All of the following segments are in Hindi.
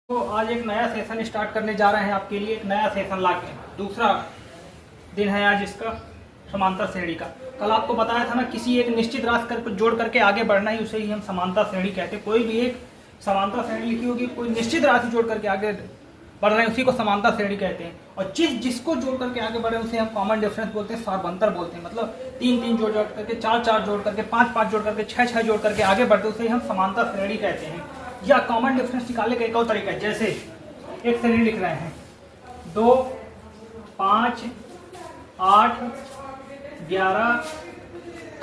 तो आज एक नया सेशन स्टार्ट करने जा रहे हैं आपके लिए, एक नया सेशन लाके। दूसरा दिन है आज इसका समांतर श्रेणी का। कल आपको बताया था ना, किसी एक निश्चित राशि को जोड़ करके आगे बढ़ना ही, उसे ही हम समांतर श्रेणी कहते हैं। कोई भी एक समांतर श्रेणी लिखी होगी, कोई निश्चित राशि जोड़ करके आगे बढ़ रहे हैं, उसी को समांतर श्रेणी कहते हैं। और जिसको जोड़ करके आगे बढ़े उसे हम कॉमन डिफरेंस बोलते हैं, सारवंतर बोलते हैं। मतलब 3-3 जोड़ करके, 4-4 जोड़ करके, 5-5 जोड़ करके, 6-6 जोड़ करके आगे बढ़ते, उसे हम समांतर श्रेणी कहते हैं। या कॉमन डिफरेंस निकालने का एक और तरीका है। जैसे एक श्रेणी लिख रहे हैं 2, 5, 8, 11,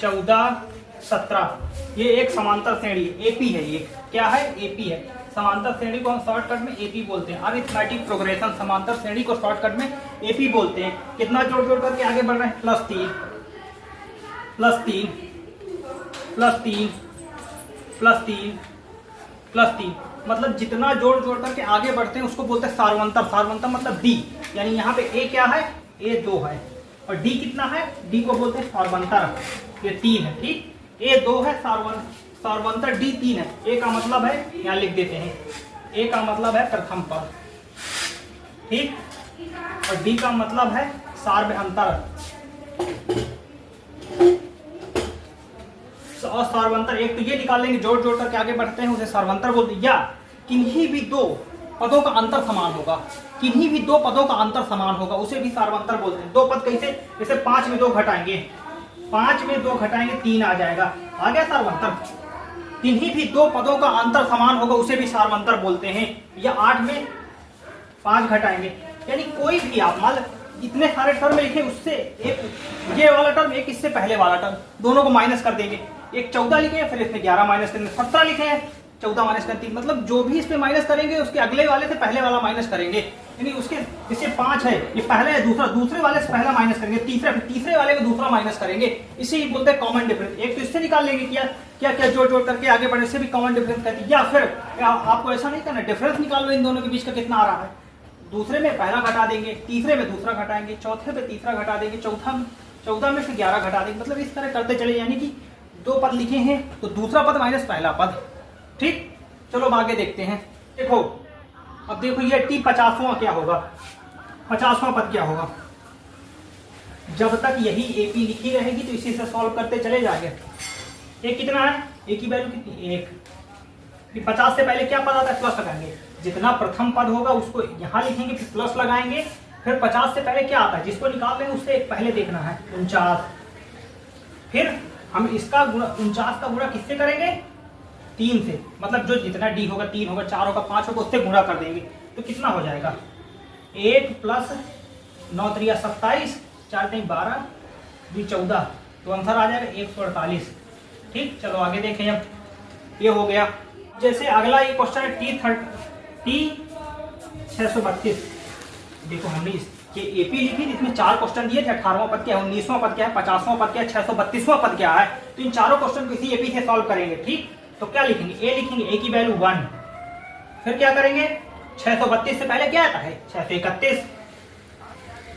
14, 17, ये एक समांतर श्रेणी है, एपी है। ये क्या है? एपी है। समांतर श्रेणी को हम शॉर्टकट में एपी बोलते हैं। अरिथमेटिक प्रोग्रेशन, समांतर श्रेणी को शॉर्टकट में एपी बोलते हैं। कितना जोड़ जोड़ करके आगे बढ़ रहे हैं? +3 +3 +3 +3 +3, मतलब जितना जोड़ जोड़ करके आगे बढ़ते हैं उसको बोलते हैं सारवंतर। सारवंतर मतलब डी, यानी यहाँ पे ए क्या है? ए 2 है और डी कितना है? डी को बोलते हैं सारवंतर। ये 3 है, ठीक। ए 2 है, सारवंतर डी 3 है। ए का मतलब है, यहाँ लिख देते हैं, ए का मतलब है प्रथम पद, ठीक, और डी का मतलब है सार्वभौमतर और सारवंतर। एक तो ये निकाल लेंगे, जोड़ जोड़ करके आगे बढ़ते हैं, उसे सारवंतर बोलते हैं। या किन्हीं भी 2 पदों का अंतर समान होगा, किन्हीं भी 2 पदों का अंतर समान होगा, उसे भी सारवंतर बोलते हैं। 2 पद कैसे? जैसे 5 में 2 घटाएंगे, 5 में 2 घटाएंगे 3 आ जाएगा, आ गया सारवंतर। किन्हीं भी 2 पदों का अंतर समान होगा, उसे भी सारवंतर बोलते हैं। या 8 में 5 घटाएंगे, यानी कोई भी आप मान इतने सारे टर्म लिखे, उससे एक ये वाला टर्म, एक इससे पहले वाला टर्म, दोनों को माइनस कर देंगे। एक 14 लिखे हैं, फिर इसमें 11 माइनस करेंगे, 17 लिखे हैं, 14 माइनस कर 3, मतलब जो भी इस पे माइनस करेंगे उसके अगले वाले से पहले वाला माइनस करेंगे। यानी उसके इससे 5 है, ये पहले है, दूसरे वाले से पहला माइनस करेंगे, तीसरे वाले में दूसरा माइनस करेंगे। इसे ही बोलते हैं कॉमन डिफरेंस। एक तो इससे निकाल लेंगे, क्या जोड़ जोड़ करके आगे बढ़ने से भी कॉमन डिफरेंस कहते हैं। या फिर आपको ऐसा नहीं करना, डिफरेंस निकाल लो इन दोनों के बीच का कितना आ रहा है। दूसरे में पहला घटा देंगे, तीसरे में दूसरा घटाएंगे, चौथे में तीसरा घटा देंगे, 14 में फिर 11 घटा देंगे। मतलब इस तरह करते चले, यानी कि 2 पद लिखे हैं तो दूसरा पद माइनस पहला पद, ठीक। चलो आगे देखते हैं। देखो, अब देखो ये टी 50वां क्या होगा? 50वां पद क्या होगा? जब तक यही एपी लिखी रहेगी तो इसी से सॉल्व करते चले जाएंगे। ए कितना है? ए की वैल्यू कितनी? 1। 50 से पहले क्या पद आता है? प्लस लगाएंगे। जितना प्रथम पद होगा उसको यहाँ लिखेंगे, फिर प्लस लगाएंगे। फिर 50 से पहले क्या आता है? जिसको निकाल रहे हैं उससे एक पहले देखना है, 49। फिर हम इसका गुणा 49 का गुणा किससे करेंगे? 3 से। मतलब जो जितना डी होगा, 3 होगा, 4 होगा, 5 होगा, उससे गुणा कर देंगे। तो कितना हो जाएगा? 1 + 9 × 27, 4 × 12, 2 14, तो आंसर आ जाएगा 148, ठीक। चलो आगे देखें। अब ये हो गया। जैसे अगला ये क्वेश्चन है टी 632। देखो हमने ये एपी लिखी, इसमें 4 क्वेश्चन दिए थे। 18वां पद क्या है, 19वां पद क्या है, 50वां पद क्या है, 632वां पद क्या है। तो इन चारों क्वेश्चन को इसी एपी से सॉल्व करेंगे, ठीक। तो क्या लिखेंगे? ए लिखेंगे, ए की वैल्यू 1। फिर क्या करेंगे? 632 से पहले क्या आता है? 631,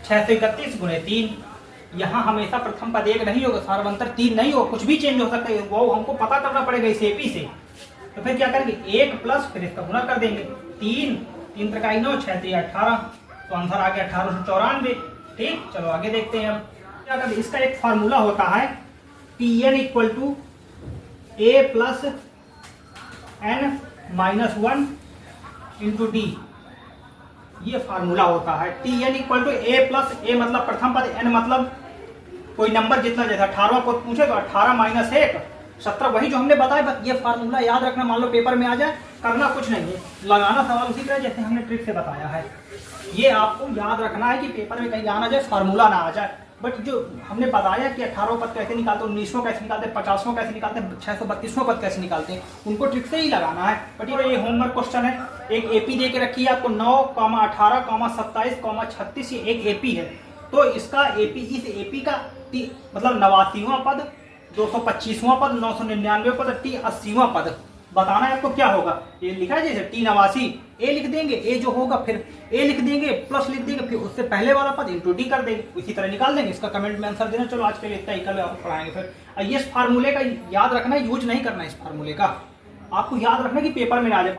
631 × 3। यहाँ हमेशा प्रथम पद 1 नहीं होगा, सारवंतर 3 नहीं होगा, कुछ भी चेंज हो सकता है, वो हमको पता करना पड़ेगा इस एपी से। तो फिर क्या करेंगे? 1 प्लस, फिर इसका गुणा कर देंगे, 3 3 × 9, 6 × 18, तो आंसर आ गया 1894, ठीक। चलो आगे देखते हैं। अब क्या करते हैं? इसका एक फार्मूला होता है, Tn = A + n - 1 × d। ये फार्मूला होता है। Tn = A + A मतलब प्रथम पद, n मतलब कोई नंबर जितना, जैसा 18वां पद पूछे तो 18 - 1 17, वही जो हमने बताया। बस ये फार्मूला याद रखना, मान लो पेपर में आ जाए, करना कुछ नहीं है, लगाना सवाल उसी तरह जैसे हमने ट्रिक से बताया है। ये आपको याद रखना है कि पेपर में कहीं आना जाए, फार्मूला ना आ जाए। बट जो हमने बताया कि 18वां पद कैसे निकालते हैं, 19वां कैसे निकालते हैं, 50वां कैसे निकालते हैं, 632वां पद कैसे निकालते हैं, उनको ट्रिक से ही लगाना है। बट ये होमवर्क क्वेश्चन है। एक एपी दे के रखी है आपको, 9, 18, 27, 36, ये एक एपी है। तो इसका एपी, इस एपी का मतलब 89वां पद, 225वां पद, 999 पद, टी 80वां पद बताना है आपको क्या होगा। ये लिखा है जैसे टी 89, ए लिख देंगे, ए जो होगा फिर ए लिख देंगे, प्लस लिख देंगे, फिर उससे पहले वाला पद इंटू डी कर देंगे, इसी तरह निकाल देंगे। इसका कमेंट में आंसर देना। चलो आज के लिए इतना ही, कल आपको पढ़ाएंगे। फिर ये फार्मूले का याद रखना, यूज नहीं करना इस फार्मूले का, आपको याद रखना कि पेपर में ना आ जाए।